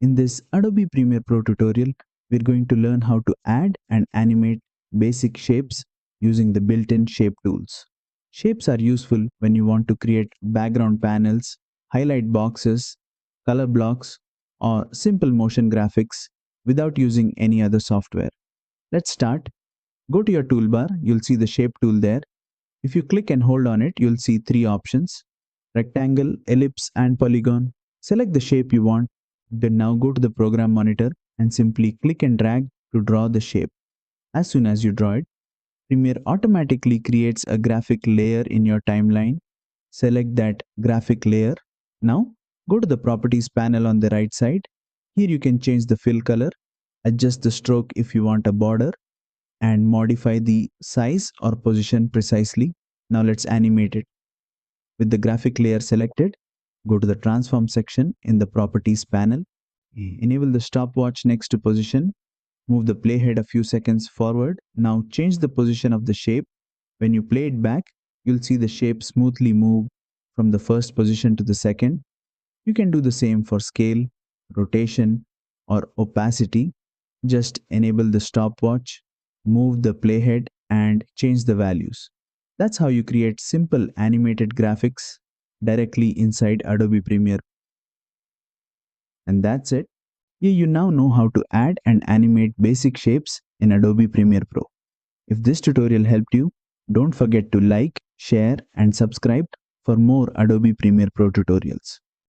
In this Adobe Premiere Pro tutorial, we're going to learn how to add and animate basic shapes using the built-in shape tools. Shapes are useful when you want to create background panels, highlight boxes, color blocks, or simple motion graphics without using any other software. Let's start. Go to your toolbar, you'll see the shape tool there. If you click and hold on it, you'll see three options: rectangle, ellipse, and polygon. Select the shape you want. Then now go to the program monitor and simply click and drag to draw the shape. As soon as you draw it, Premiere automatically creates a graphic layer in your timeline. Select that graphic layer. Now go to the properties panel on the right side. Here you can change the fill color, adjust the stroke if you want a border, and modify the size or position precisely. Now let's animate it. With the graphic layer selected, go to the transform section in the properties panel. Enable the stopwatch next to position. Move the playhead a few seconds forward. Now change the position of the shape. When you play it back, you'll see the shape smoothly move from the first position to the second. You can do the same for scale, rotation, or opacity. Just enable the stopwatch, move the playhead, and change the values. That's how you create simple animated graphics directly inside Adobe Premiere. And that's it. Here you now know how to add and animate basic shapes in Adobe Premiere Pro. If this tutorial helped you, don't forget to like, share, and subscribe for more Adobe Premiere Pro tutorials.